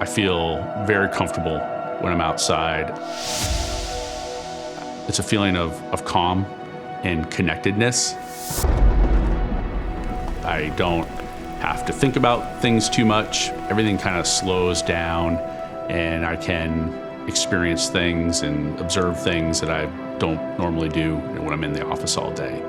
I feel very comfortable when I'm outside. It's a feeling of calm and connectedness. I don't have to think about things too much. Everything kind of slows down, and I can experience things and observe things that I don't normally do when I'm in the office all day.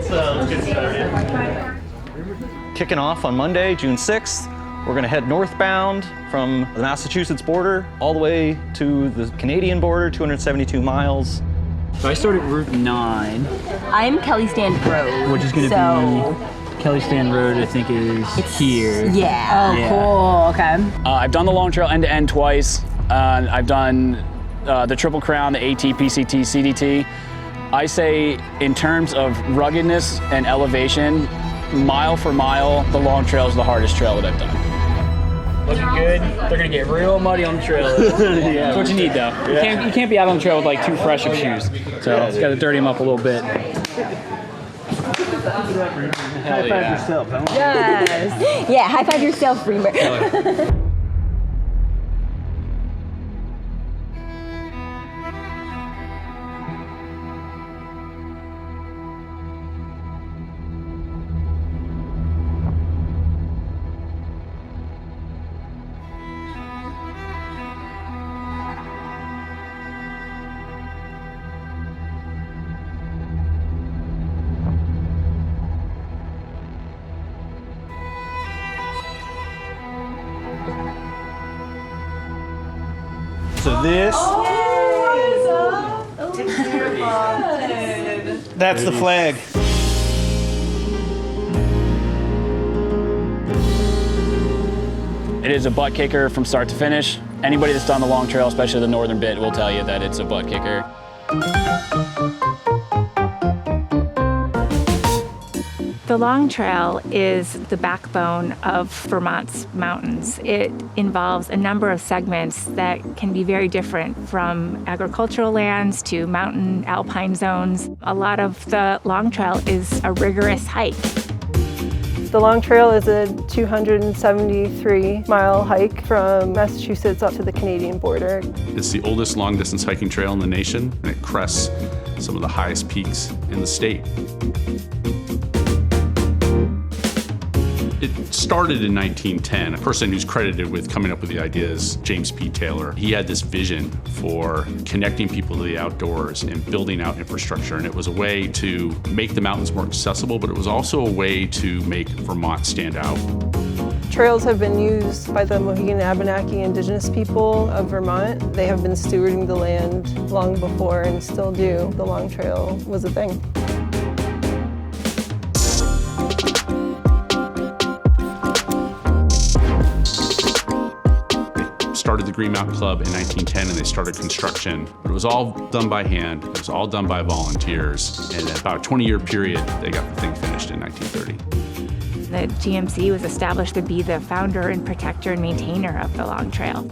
Let's get started. Kicking off on Monday, June 6th. We're going to head northbound from the Massachusetts border all the way to the Canadian border, 272 miles. So I started Route 9. I'm Kelly Stand Road. Which is going to be Kelly Stand Road, I think, is here. Yeah. Oh, cool. Okay. I've done the Long Trail end to end twice. I've done the Triple Crown, the AT, PCT, CDT. I say, in terms of ruggedness and elevation, mile for mile, the Long Trail is the hardest trail that I've done. Looking good. They're gonna get real muddy on the trail. Yeah, that's what you need, though. You can't be out on the trail with like too fresh of shoes. So it's got to dirty them up a little bit. High five yourself, huh? Yes. Yeah, high five yourself, Reamer. So this, that's the flag. It is a butt kicker from start to finish. Anybody that's done the Long Trail, especially the northern bit, will tell you that it's a butt kicker. The Long Trail is the backbone of Vermont's mountains. It involves a number of segments that can be very different, from agricultural lands to mountain alpine zones. A lot of the Long Trail is a rigorous hike. The Long Trail is a 273-mile hike from Massachusetts up to the Canadian border. It's the oldest long-distance hiking trail in the nation, and it crests some of the highest peaks in the state. It started in 1910. A person who's credited with coming up with the idea is James P. Taylor. He had this vision for connecting people to the outdoors and building out infrastructure, and it was a way to make the mountains more accessible, but it was also a way to make Vermont stand out. Trails have been used by the Mohegan Abenaki indigenous people of Vermont. They have been stewarding the land long before and still do. The Long Trail was a thing. Started the Green Mountain Club in 1910, and they started construction. But it was all done by hand. It was all done by volunteers. And in about a 20-year period, they got the thing finished in 1930. The GMC was established to be the founder and protector and maintainer of the Long Trail.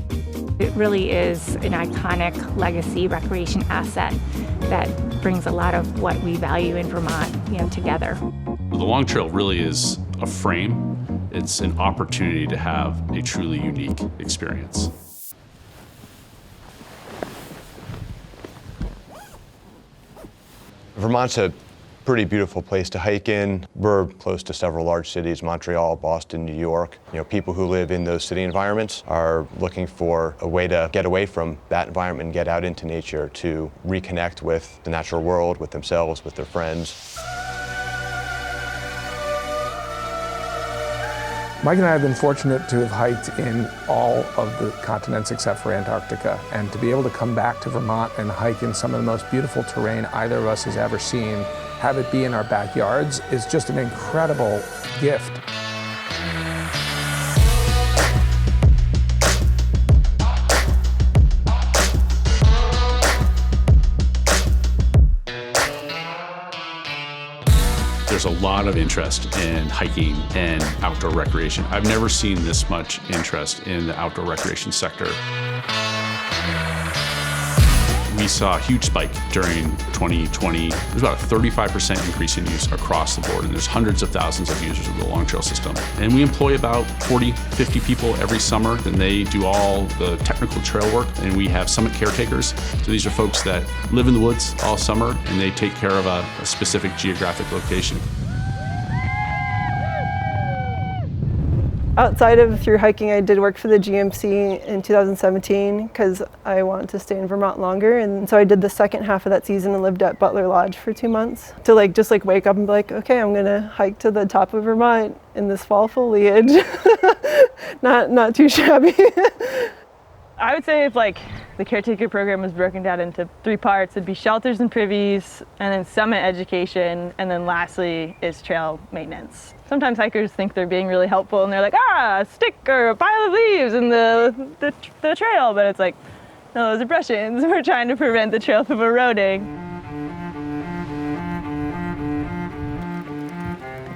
It really is an iconic legacy recreation asset that brings a lot of what we value in Vermont, together. The Long Trail really is a frame. It's an opportunity to have a truly unique experience. Vermont's a pretty beautiful place to hike in. We're close to several large cities, Montreal, Boston, New York. People who live in those city environments are looking for a way to get away from that environment and get out into nature to reconnect with the natural world, with themselves, with their friends. Mike and I have been fortunate to have hiked in all of the continents except for Antarctica, and to be able to come back to Vermont and hike in some of the most beautiful terrain either of us has ever seen, have it be in our backyards, is just an incredible gift. There's a lot of interest in hiking and outdoor recreation. I've never seen this much interest in the outdoor recreation sector. We saw a huge spike during 2020. There's about a 35% increase in use across the board, and there's hundreds of thousands of users of the Long Trail system. And we employ about 40, 50 people every summer, and they do all the technical trail work, and we have summit caretakers. So these are folks that live in the woods all summer, and they take care of a specific geographic location. Outside of through hiking, I did work for the GMC in 2017 because I wanted to stay in Vermont longer, and so I did the second half of that season and lived at Butler Lodge for 2 months to just wake up and be like, okay, I'm gonna hike to the top of Vermont in this fall foliage. not too shabby. I would say if the caretaker program was broken down into 3 parts, it'd be shelters and privies, and then summit education, and then lastly is trail maintenance. Sometimes hikers think they're being really helpful and they're like, a stick or a pile of leaves in the trail, but it's like, no, those are brush ends. We're trying to prevent the trail from eroding.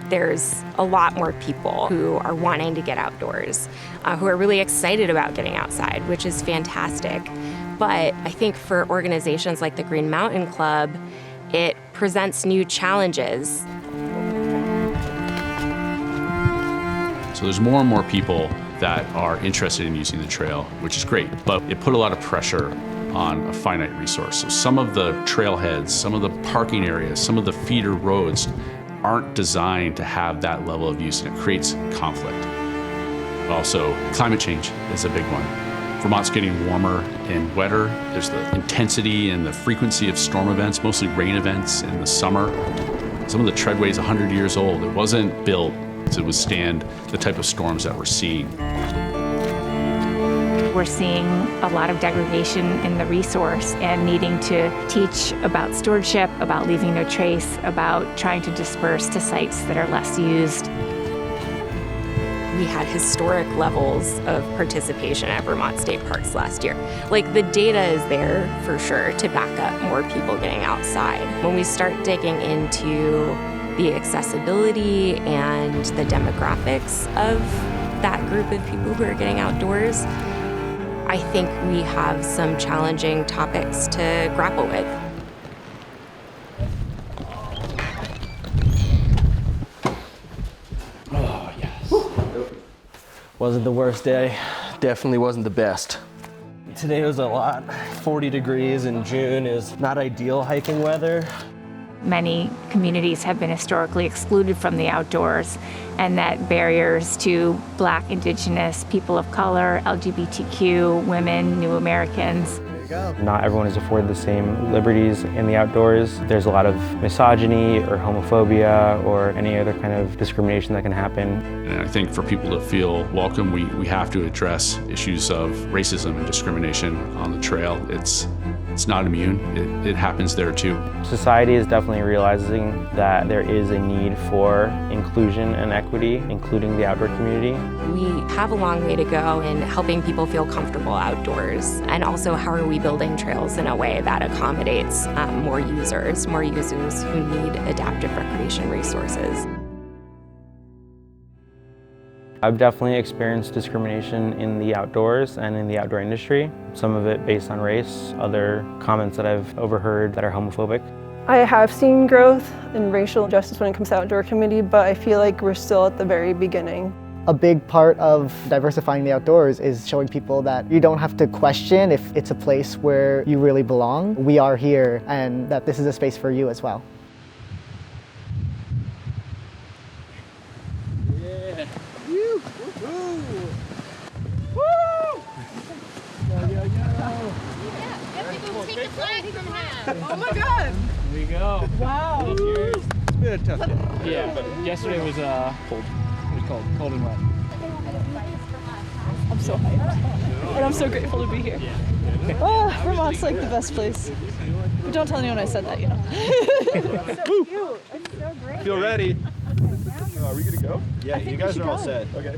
There's a lot more people who are wanting to get outdoors, who are really excited about getting outside, which is fantastic. But I think for organizations like the Green Mountain Club, it presents new challenges. So there's more and more people that are interested in using the trail, which is great, but it put a lot of pressure on a finite resource. So some of the trailheads, some of the parking areas, some of the feeder roads aren't designed to have that level of use, and it creates conflict. Also, climate change is a big one. Vermont's getting warmer and wetter. There's the intensity and the frequency of storm events, mostly rain events in the summer. Some of the treadway is 100 years old. It wasn't built to withstand the type of storms that we're seeing. We're seeing a lot of degradation in the resource and needing to teach about stewardship, about leaving no trace, about trying to disperse to sites that are less used. We had historic levels of participation at Vermont State Parks last year. The data is there for sure to back up more people getting outside. When we start digging into the accessibility and the demographics of that group of people who are getting outdoors, I think we have some challenging topics to grapple with. Oh, yes. Wasn't the worst day. Definitely wasn't the best. Today was a lot. 40 degrees in June is not ideal hiking weather. Many communities have been historically excluded from the outdoors, and that barriers to Black, Indigenous, people of color, LGBTQ, women, New Americans. Not everyone is afforded the same liberties in the outdoors. There's a lot of misogyny or homophobia or any other kind of discrimination that can happen. And I think for people to feel welcome, we have to address issues of racism and discrimination on the trail. It's not immune. It happens there too. Society is definitely realizing that there is a need for inclusion and equity, including the outdoor community. We have a long way to go in helping people feel comfortable outdoors, and also how are we building trails in a way that accommodates more users who need adaptive recreation resources. I've definitely experienced discrimination in the outdoors and in the outdoor industry. Some of it based on race, other comments that I've overheard that are homophobic. I have seen growth in racial justice when it comes to outdoor community, but I feel like we're still at the very beginning. A big part of diversifying the outdoors is showing people that you don't have to question if it's a place where you really belong. We are here, and that this is a space for you as well. ahead. Woo! Woo! Take the flag from him. Oh my God! There you go. Wow. Cheers. It's been a tough day. Yeah, but yesterday was cold. It was cold and wet. I'm so hyped. And I'm so grateful to be here. Oh, Vermont's like the best place. But don't tell anyone I said that, you know. It's so cute. It's so great. Feel ready. Are we gonna go? Yeah, you guys are all set. Okay.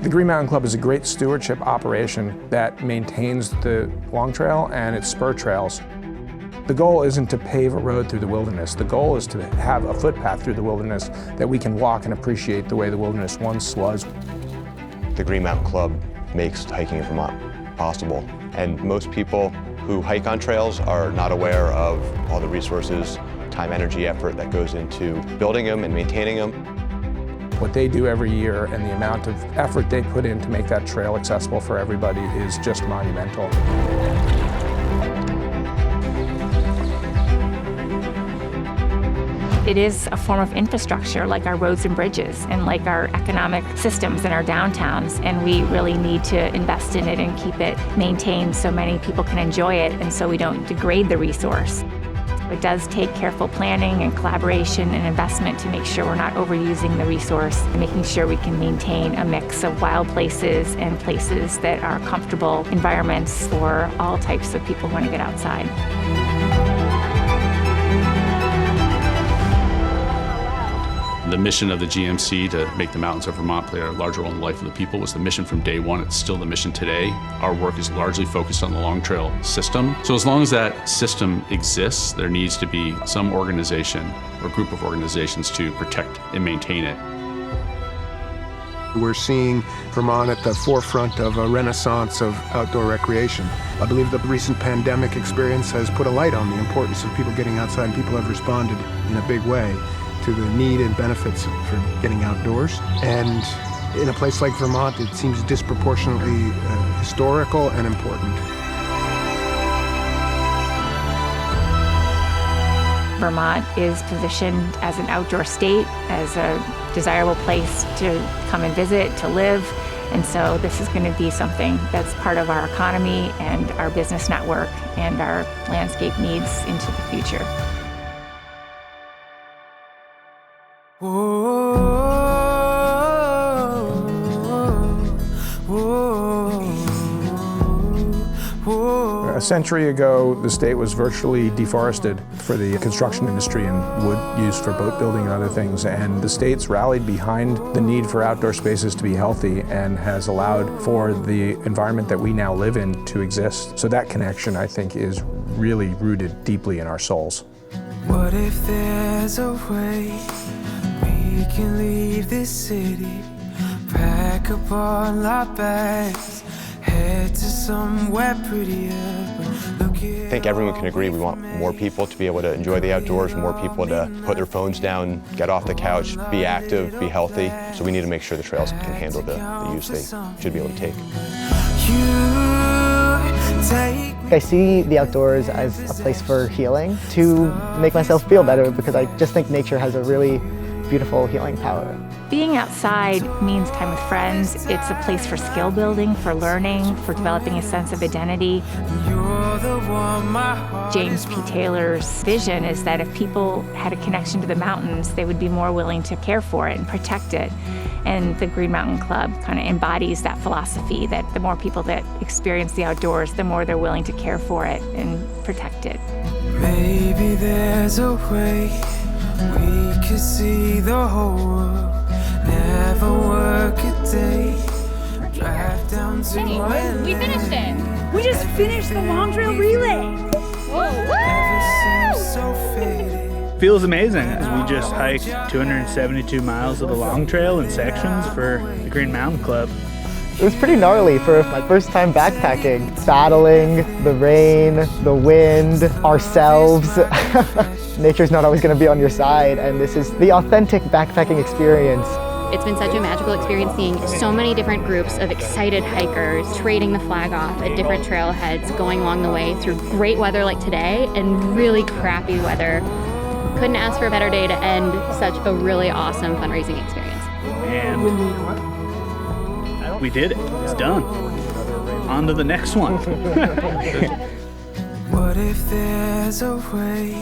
The Green Mountain Club is a great stewardship operation that maintains the Long Trail and its spur trails. The goal isn't to pave a road through the wilderness. The goal is to have a footpath through the wilderness that we can walk and appreciate the way the wilderness once was. The Green Mountain Club makes hiking in Vermont possible. And most people who hike on trails are not aware of all the resources, time, energy, effort that goes into building them and maintaining them. What they do every year and the amount of effort they put in to make that trail accessible for everybody is just monumental. It is a form of infrastructure like our roads and bridges and like our economic systems in our downtowns, and we really need to invest in it and keep it maintained so many people can enjoy it and so we don't degrade the resource. It does take careful planning and collaboration and investment to make sure we're not overusing the resource and making sure we can maintain a mix of wild places and places that are comfortable environments for all types of people who want to get outside. The mission of the GMC to make the mountains of Vermont play a larger role in the life of the people was the mission from day one. It's still the mission today. Our work is largely focused on the Long Trail system. So as long as that system exists, there needs to be some organization or group of organizations to protect and maintain it. We're seeing Vermont at the forefront of a renaissance of outdoor recreation. I believe the recent pandemic experience has put a light on the importance of people getting outside, and people have responded in a big way to the need and benefits for getting outdoors. And in a place like Vermont, it seems disproportionately historical and important. Vermont is positioned as an outdoor state, as a desirable place to come and visit, to live. And so this is going to be something that's part of our economy and our business network and our landscape needs into the future. A century ago, the state was virtually deforested for the construction industry and wood used for boat building and other things. And the state's rallied behind the need for outdoor spaces to be healthy and has allowed for the environment that we now live in to exist. So that connection, I think, is really rooted deeply in our souls. What if there's a way we can leave this city, pack up all our bags, head to somewhere prettier? I think everyone can agree we want more people to be able to enjoy the outdoors, more people to put their phones down, get off the couch, be active, be healthy. So we need to make sure the trails can handle the use they should be able to take. I see the outdoors as a place for healing, to make myself feel better, because I just think nature has a really beautiful healing power. Being outside means time with friends. It's a place for skill building, for learning, for developing a sense of identity. James P. Taylor's vision is that if people had a connection to the mountains, they would be more willing to care for it and protect it. And the Green Mountain Club kind of embodies that philosophy, that the more people that experience the outdoors, the more they're willing to care for it and protect it. Maybe there's a way we could see the whole world, never work a day, drive down to We finished it. We just finished the Long Trail Relay. Never seems so faded. Feels amazing as we just hiked 272 miles of the Long Trail in sections for the Green Mountain Club. It was pretty gnarly for my first time backpacking, battling the rain, the wind, ourselves. Nature's not always going to be on your side, and this is the authentic backpacking experience. It's been such a magical experience seeing so many different groups of excited hikers trading the flag off at different trailheads, going along the way through great weather like today and really crappy weather Couldn't ask for a better day to end such a really awesome fundraising experience. And we did it. It's done. On to the next one. What if there's a way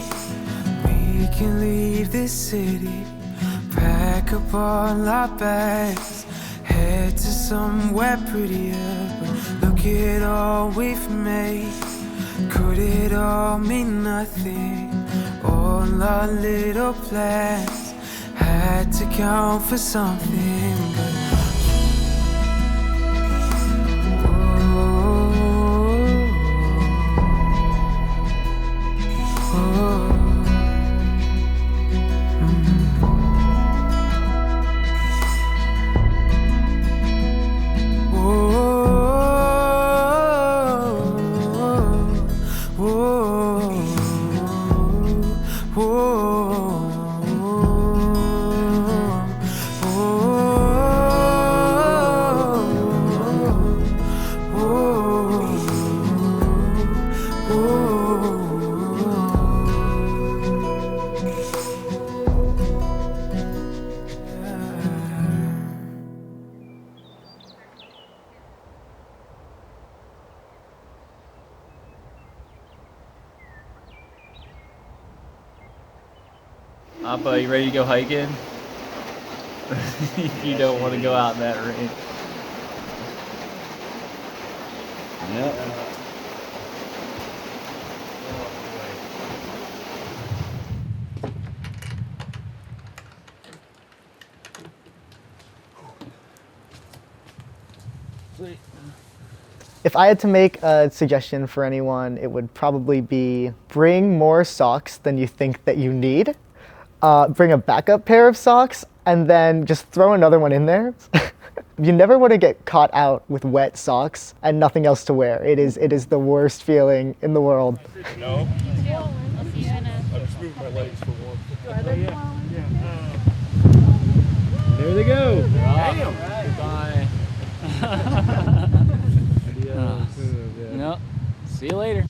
we can leave this city, pack up all our bags, head to somewhere prettier, but look at all we've made. Could it all mean nothing? All our little plans had to count for something, but Appa, you ready to go hiking? You don't want to go out in that rain. Yep. If I had to make a suggestion for anyone, it would probably be bring more socks than you think that you need. Bring a backup pair of socks and then just throw another one in there. You never want to get caught out with wet socks and nothing else to wear. It is the worst feeling in the world. No. I just moved my legs for warmth. There they go. Damn. Bye. Yep. See you later.